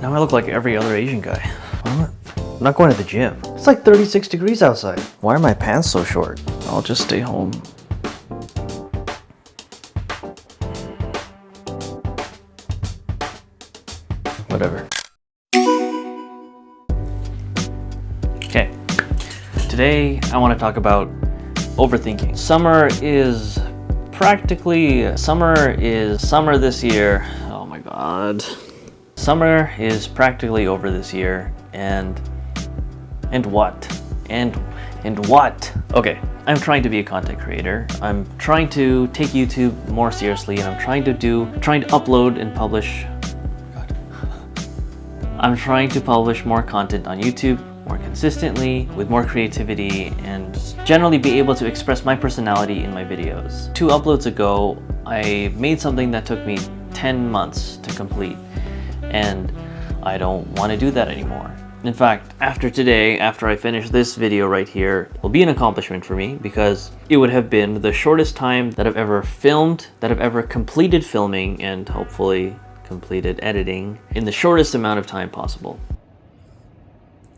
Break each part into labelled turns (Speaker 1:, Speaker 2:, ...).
Speaker 1: Now I look like every other Asian guy. What? I'm not going to the gym. It's like 36 degrees outside. Why are my pants so short? I'll just stay home. Whatever. Okay. Today I want to talk about overthinking. Summer this year. Oh my god. Summer is practically over this year, and what? And what? Okay, I'm trying to be a content creator. I'm trying to take YouTube more seriously, and I'm trying to upload and publish. I'm trying to publish more content on YouTube more consistently, with more creativity, and generally be able to express my personality in my videos. 2 uploads ago, I made something that took me 10 months to complete, and I don't want to do that anymore. In fact, after today, after I finish this video right here, it will be an accomplishment for me because it would have been the shortest time that I've ever filmed, that I've ever completed filming, and hopefully completed editing in the shortest amount of time possible.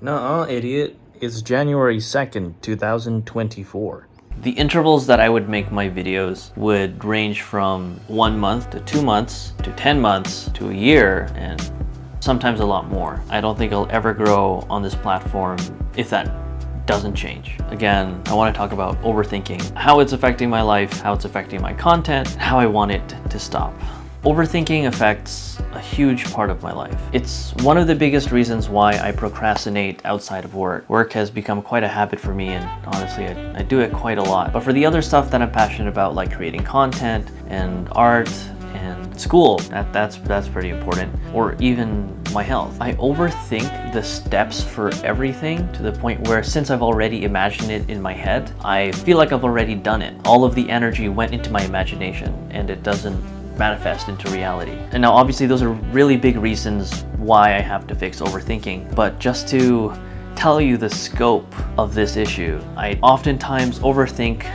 Speaker 1: Nuh-uh, idiot. It's January 2nd, 2024. The intervals that I would make my videos would range from 1 month to 2 months to 10 months to a year, and sometimes a lot more. I don't think I'll ever grow on this platform if that doesn't change. Again, I want to talk about overthinking, how it's affecting my life, how it's affecting my content, how I want it to stop. Overthinking affects a huge part of my life. It's one of the biggest reasons why I procrastinate outside of work. Work has become quite a habit for me, and honestly, I do it quite a lot. But for the other stuff that I'm passionate about, like creating content and art and school, that's pretty important, or even my health, I overthink the steps for everything to the point where, since I've already imagined it in my head, I feel like I've already done it. All of the energy went into my imagination, and it doesn't manifest into reality. And now obviously those are really big reasons why I have to fix overthinking, but just to tell you the scope of this issue, I oftentimes overthink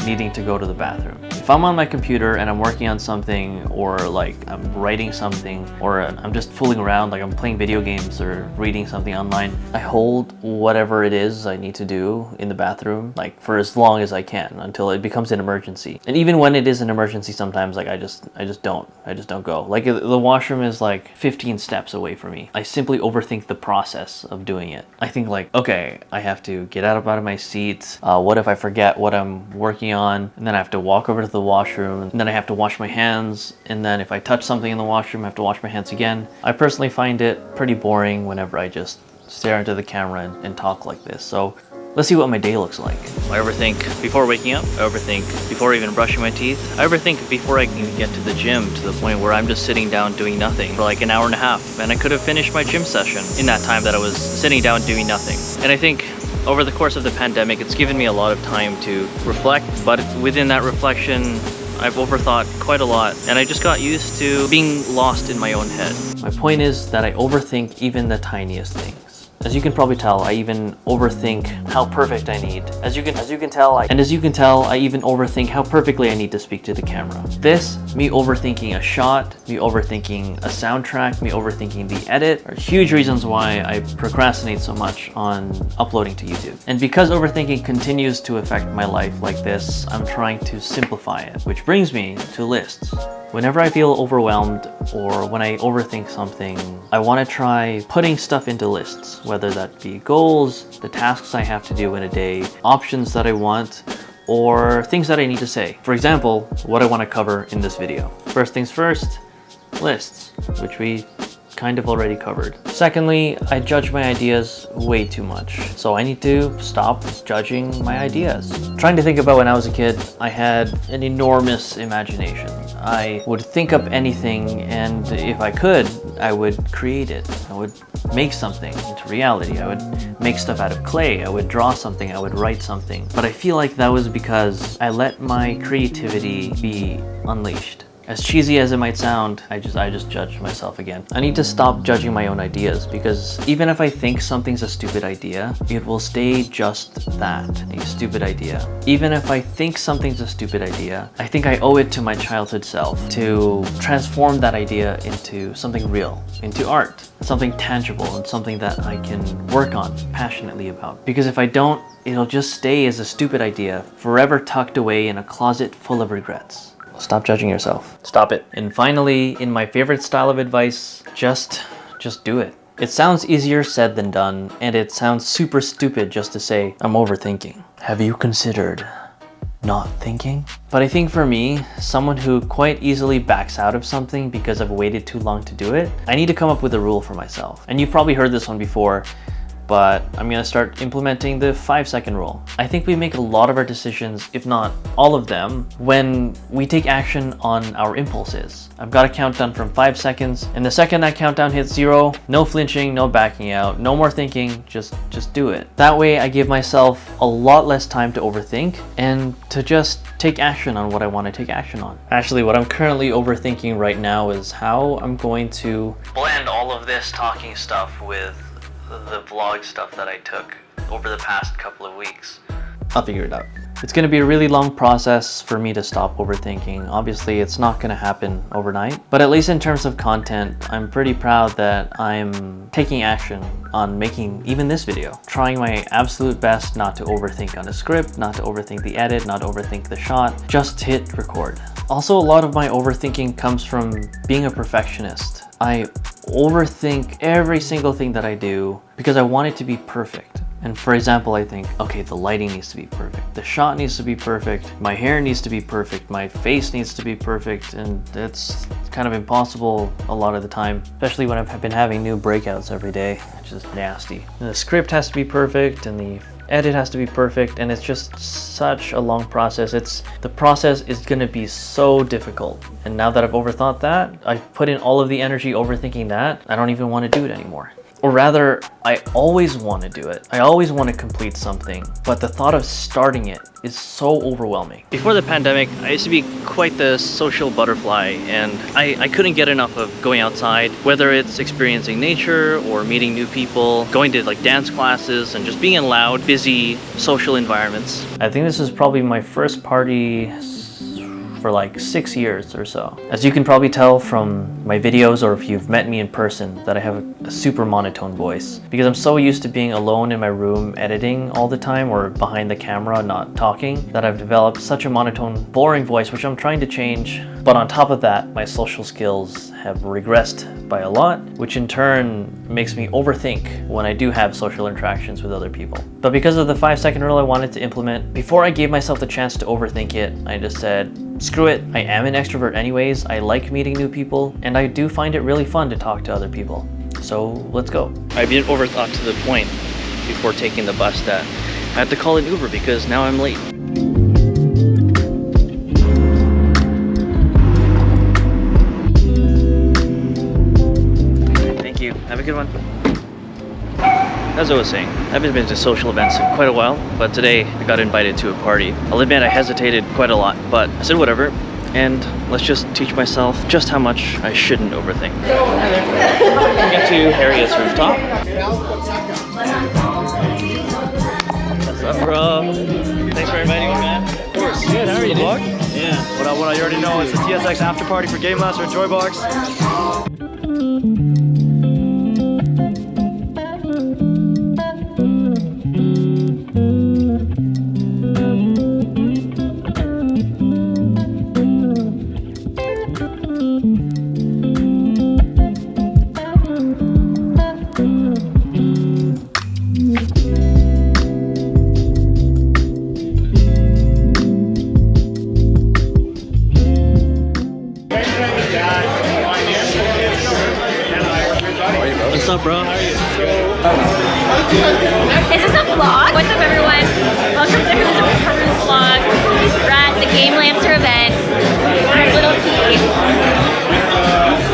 Speaker 1: needing to go to the bathroom. If I'm on my computer and I'm working on something, or like I'm writing something, or I'm just fooling around, like I'm playing video games or reading something online, I hold whatever it is I need to do in the bathroom like for as long as I can until it becomes an emergency. And even when it is an emergency, sometimes like I just don't go. Like the washroom is like 15 steps away from me. I simply overthink the process of doing it. I think like, okay, I have to get out of my seat. What if I forget what I'm working on, and then I have to walk over to the washroom, and then I have to wash my hands, and then if I touch something in the washroom I have to wash my hands again. I personally find it pretty boring whenever I just stare into the camera and talk like this. So let's see what my day looks like. I overthink before waking up, I overthink before even brushing my teeth, I overthink before I can get to the gym, to the point where I'm just sitting down doing nothing for like an hour and a half, and I could have finished my gym session in that time that I was sitting down doing nothing. And I think over the course of the pandemic, it's given me a lot of time to reflect, but within that reflection, I've overthought quite a lot, and I just got used to being lost in my own head. My point is that I overthink even the tiniest things. As you can probably tell, I even overthink how perfect I need. As you can tell, I even overthink how perfectly I need to speak to the camera. This, me overthinking a shot, me overthinking a soundtrack, me overthinking the edit, are huge reasons why I procrastinate so much on uploading to YouTube. And because overthinking continues to affect my life like this, I'm trying to simplify it, which brings me to lists. Whenever I feel overwhelmed or when I overthink something, I want to try putting stuff into lists, whether that be goals, the tasks I have to do in a day, options that I want, or things that I need to say. For example, what I want to cover in this video. First things first, lists, which we kind of already covered. Secondly, I judge my ideas way too much. So I need to stop judging my ideas. Trying to think about when I was a kid, I had an enormous imagination. I would think up anything, and if I could, I would create it. I would make something into reality. I would make stuff out of clay. I would draw something. I would write something. But I feel like that was because I let my creativity be unleashed. As cheesy as it might sound, I just judge myself again. I need to stop judging my own ideas, because even if I think something's a stupid idea, it will stay just that, a stupid idea. Even if I think something's a stupid idea, I think I owe it to my childhood self to transform that idea into something real, into art, something tangible, and something that I can work on passionately about. Because if I don't, it'll just stay as a stupid idea, forever tucked away in a closet full of regrets. Stop judging yourself. Stop it. And finally, in my favorite style of advice, just do it. It sounds easier said than done, and it sounds super stupid just to say, I'm overthinking. Have you considered not thinking? But I think for me, someone who quite easily backs out of something because I've waited too long to do it, I need to come up with a rule for myself. And you've probably heard this one before, but I'm gonna start implementing the 5-second rule. I think we make a lot of our decisions, if not all of them, when we take action on our impulses. I've got a countdown from 5 seconds, and the second that countdown hits 0, no flinching, no backing out, no more thinking, just do it. That way I give myself a lot less time to overthink and to just take action on what I want to take action on. Actually, what I'm currently overthinking right now is how I'm going to blend all of this talking stuff with the vlog stuff that I took over the past couple of weeks. I'll figure it out. It's going to be a really long process for me to stop overthinking. Obviously, it's not going to happen overnight, but at least in terms of content, I'm pretty proud that I'm taking action on making even this video. Trying my absolute best not to overthink on a script, not to overthink the edit, not to overthink the shot, just hit record. Also, a lot of my overthinking comes from being a perfectionist. I overthink every single thing that I do because I want it to be perfect. And for example, I think, okay, the lighting needs to be perfect, the shot needs to be perfect, my hair needs to be perfect, my face needs to be perfect, and it's kind of impossible a lot of the time, especially when I've been having new breakouts every day, which is nasty. And the script has to be perfect, and the edit has to be perfect, and it's just such a long process. The process is gonna be so difficult. And now that I've overthought that, I've put in all of the energy overthinking that, I don't even want to do it anymore. Or rather, I always want to do it. I always want to complete something, but the thought of starting it is so overwhelming. Before the pandemic, I used to be quite the social butterfly, and I couldn't get enough of going outside, whether it's experiencing nature or meeting new people, going to like dance classes, and just being in loud, busy social environments. I think this is probably my first party for like 6 years or so. As you can probably tell from my videos, or if you've met me in person, that I have a super monotone voice because I'm so used to being alone in my room editing all the time, or behind the camera not talking, that I've developed such a monotone, boring voice, which I'm trying to change. But on top of that, my social skills have regressed by a lot, which in turn makes me overthink when I do have social interactions with other people. But because of the 5-second rule I wanted to implement, before I gave myself the chance to overthink it, I just said, screw it, I am an extrovert anyways, I like meeting new people, and I do find it really fun to talk to other people. So let's go. I've been overthought to the point before taking the bus that I had to call an Uber because now I'm late. Thank you, have a good one. As I was saying, I haven't been to social events in quite a while, but today I got invited to a party. I'll admit I hesitated quite a lot, but I said whatever, and let's just teach myself just how much I shouldn't overthink. Hi there. Get to Harriet's rooftop. What's up, bro? Thanks for inviting me, man. Of course. Good, how are you, dude? Yeah.
Speaker 2: What I already know is the TSX after party for Game Master and Joybox.
Speaker 1: What's up, bro? How are you?
Speaker 3: Is this a vlog? What's up, everyone? Welcome to Haru's vlog. We're at the Game Lancer event. Little T.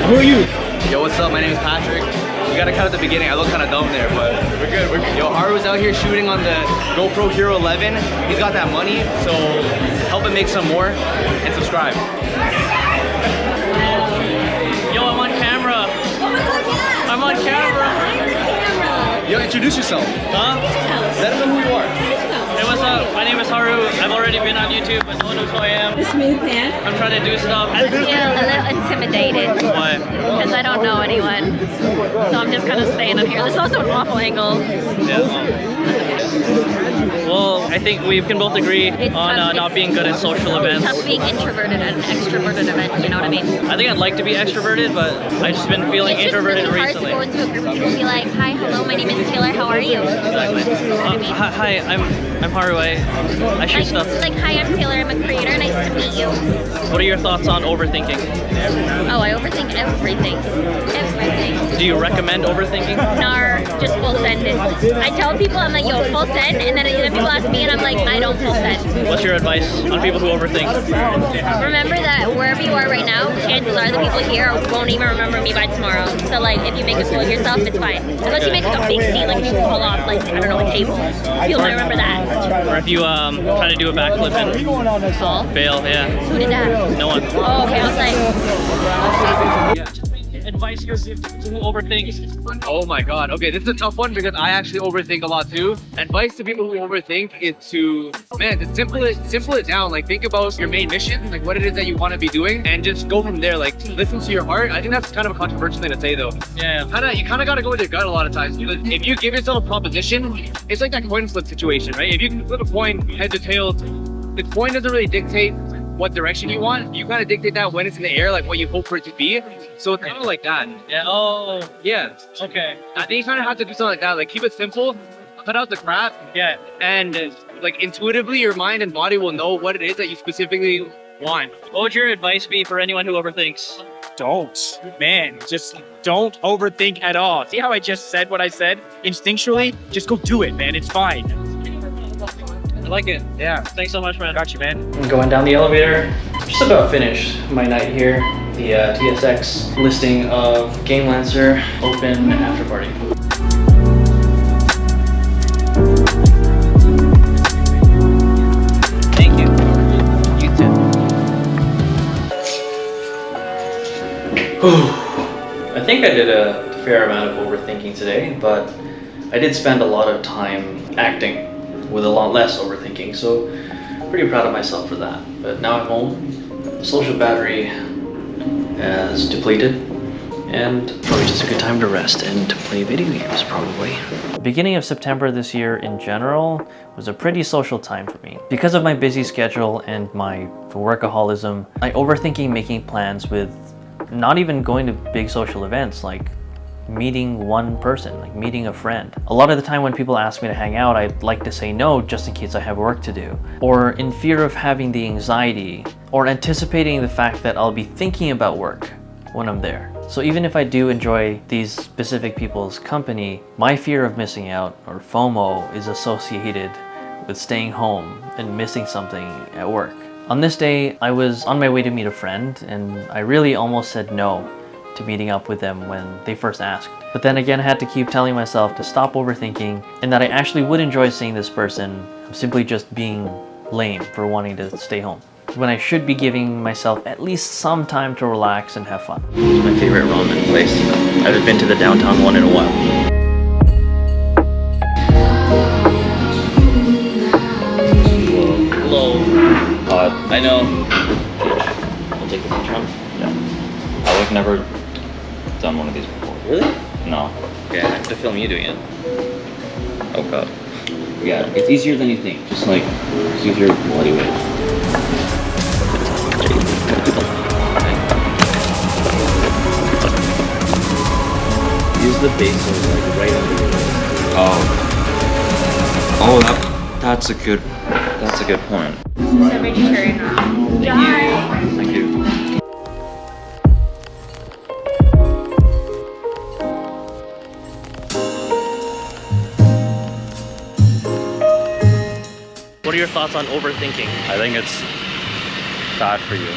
Speaker 2: Who are you?
Speaker 4: Yo, what's up? My name is Patrick. You gotta cut at the beginning. I look kind of dumb there, but we're good. Yo, Haru's out here shooting on the GoPro Hero 11. He's got that money, so help him make some more and subscribe. Introduce yourself.
Speaker 5: Huh?
Speaker 4: Let them know who you are.
Speaker 5: Hey, what's up? My name is Haru. I've already been on YouTube, but no one knows who I am.
Speaker 6: The smooth man.
Speaker 5: I'm trying to do stuff.
Speaker 3: I feel a little intimidated
Speaker 5: Why?
Speaker 3: because I don't know anyone. So I'm just kind of staying on here. This is also an awful angle.
Speaker 5: Well, I think we can both agree
Speaker 3: It's
Speaker 5: on
Speaker 3: tough.
Speaker 5: not being good at social events.
Speaker 3: Tough being introverted at an extroverted event, you know what I mean?
Speaker 5: I think I'd like to be extroverted, but I've just been feeling
Speaker 3: It's just
Speaker 5: introverted
Speaker 3: really hard
Speaker 5: recently.
Speaker 3: to go into a group of people and be like, hi, hello, my name is Taylor, how are you?
Speaker 5: Exactly. Hi, I'm Haru. I shoot stuff.
Speaker 3: Like, hi, I'm Taylor, I'm a creator, nice to meet you.
Speaker 5: What are your thoughts on overthinking?
Speaker 3: Oh, I overthink everything. Everything.
Speaker 5: Do you recommend overthinking?
Speaker 3: Nar, just full send it. I tell people, I'm like, yo, full send, and then people ask me, and I'm like, I don't full send.
Speaker 5: What's your advice on people who overthink?
Speaker 3: Remember that wherever you are right now, chances are the people here won't even remember me by tomorrow. So like, if you make a fool of yourself, it's fine. Unless you make like a big scene, like you fall off, like I don't know, a table. People might remember that.
Speaker 5: Or if you try to do a backflip and
Speaker 3: Fall.
Speaker 5: fail, yeah.
Speaker 3: Who did that?
Speaker 5: No one.
Speaker 3: Oh, okay. I was like,
Speaker 5: Advice you give to who overthinks.
Speaker 4: Oh my god. Okay, this is a tough one because I actually overthink a lot too. Advice to people who overthink is to, man, just simple it down. Like think about your main mission, like what it is that you want to be doing, and just go from there. Like listen to your heart. I think that's kind of a controversial thing to say though.
Speaker 5: Yeah.
Speaker 4: You kind of got to go with your gut a lot of times. If you give yourself a proposition, it's like that coin flip situation, right? If you can flip a coin head to tail, the coin doesn't really dictate what direction you want. You kind of dictate that when it's in the air, like what you hope for it to be. So it's kind of like that.
Speaker 5: Yeah. Oh.
Speaker 4: Yeah.
Speaker 5: Okay.
Speaker 4: I think you kind of have to do something like that. Like keep it simple, cut out the crap,
Speaker 5: Yeah.
Speaker 4: and like intuitively your mind and body will know what it is that you specifically want.
Speaker 5: What would your advice be for anyone who overthinks?
Speaker 7: Don't. Man, just don't overthink at all. See how I just said what I said? Instinctually, just go do it, man. It's fine.
Speaker 5: I like it.
Speaker 7: Yeah.
Speaker 5: Thanks so much, man.
Speaker 7: Got you, man.
Speaker 1: I'm going down the elevator. Just about finished my night here. The TSX listing of Game Lancer open after party.
Speaker 5: Thank you. You too.
Speaker 1: I think I did a fair amount of overthinking today, but I did spend a lot of time acting with a lot less overthinking, so pretty proud of myself for that. But now I'm home, the social battery has depleted, and probably just a good time to rest and to play video games, probably. The beginning of September this year in general was a pretty social time for me. Because of my busy schedule and my workaholism, I overthinking making plans with not even going to big social events like meeting one person, like meeting a friend. A lot of the time when people ask me to hang out, I'd like to say no just in case I have work to do. Or in fear of having the anxiety, or anticipating the fact that I'll be thinking about work when I'm there. So even if I do enjoy these specific people's company, my fear of missing out, or FOMO, is associated with staying home and missing something at work. On this day, I was on my way to meet a friend, and I really almost said no to meeting up with them when they first asked. But then again, I had to keep telling myself to stop overthinking and that I actually would enjoy seeing this person. I'm simply just being lame for wanting to stay home, when I should be giving myself at least some time to relax and have fun. It's my favorite ramen place. I haven't been to the downtown one in a while.
Speaker 5: Hello.
Speaker 1: I know. I'll take the picture on.
Speaker 8: Yeah. I've never done one of these before.
Speaker 1: Really?
Speaker 8: No.
Speaker 1: Okay, I have to film you doing it.
Speaker 8: Oh god. Yeah, it's easier than you think. Just like, use your bloody weight.
Speaker 1: Use the base of like right under your nose.
Speaker 8: Oh, that's a good point.
Speaker 3: Somebody turn. Bye.
Speaker 8: Thank you.
Speaker 5: What are your thoughts on overthinking?
Speaker 9: I think it's bad for you.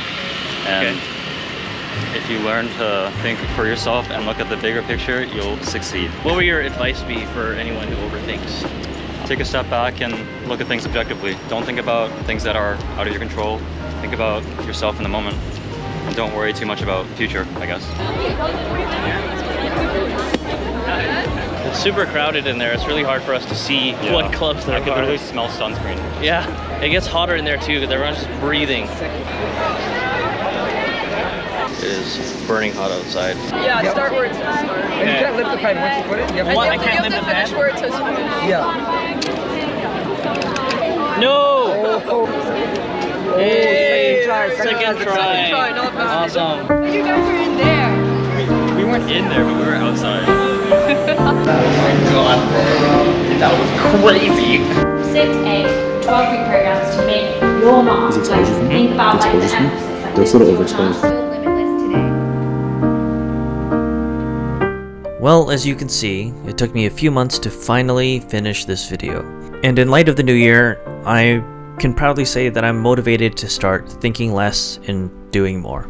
Speaker 9: And if you learn to think for yourself and look at the bigger picture, you'll succeed.
Speaker 5: What would your advice be for anyone who overthinks?
Speaker 9: Take a step back and look at things objectively. Don't think about things that are out of your control. Think about yourself in the moment. And don't worry too much about the future, I guess.
Speaker 1: It's
Speaker 5: super crowded in there. It's really hard for us to see what clubs there
Speaker 9: I could
Speaker 5: are.
Speaker 9: literally smell sunscreen.
Speaker 5: Yeah, it gets hotter in there too because everyone's just breathing. It is burning hot outside.
Speaker 6: Yeah, start where it says start.
Speaker 7: And you can't lift the pen once you put it. You have
Speaker 5: What?
Speaker 7: to,
Speaker 5: I can't lift the
Speaker 6: finish
Speaker 5: pen?
Speaker 6: where it says finish.
Speaker 7: yeah.
Speaker 5: No!
Speaker 7: Hey,
Speaker 5: Second try.
Speaker 6: Not bad.
Speaker 5: Awesome.
Speaker 6: You guys are in there.
Speaker 9: We weren't in there, but we were outside.
Speaker 8: That was crazy.
Speaker 3: 6A, 12-week programs to make your mark. Like, think about like the emphasis. Like,
Speaker 10: That's a little overexposed.
Speaker 3: Limitless today.
Speaker 1: Well, as you can see, it took me a few months to finally finish this video. And in light of the new year, I can proudly say that I'm motivated to start thinking less and doing more.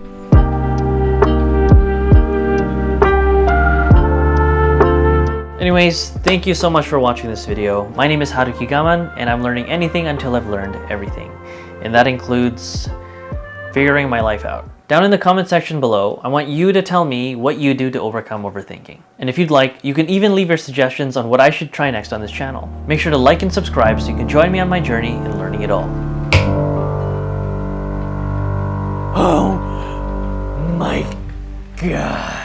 Speaker 1: Anyways, thank you so much for watching this video. My name is Haruki Gaman, and I'm learning anything until I've learned everything. And that includes figuring my life out. Down in the comment section below, I want you to tell me what you do to overcome overthinking. And if you'd like, you can even leave your suggestions on what I should try next on this channel. Make sure to like and subscribe so you can join me on my journey in learning it all. Oh my God.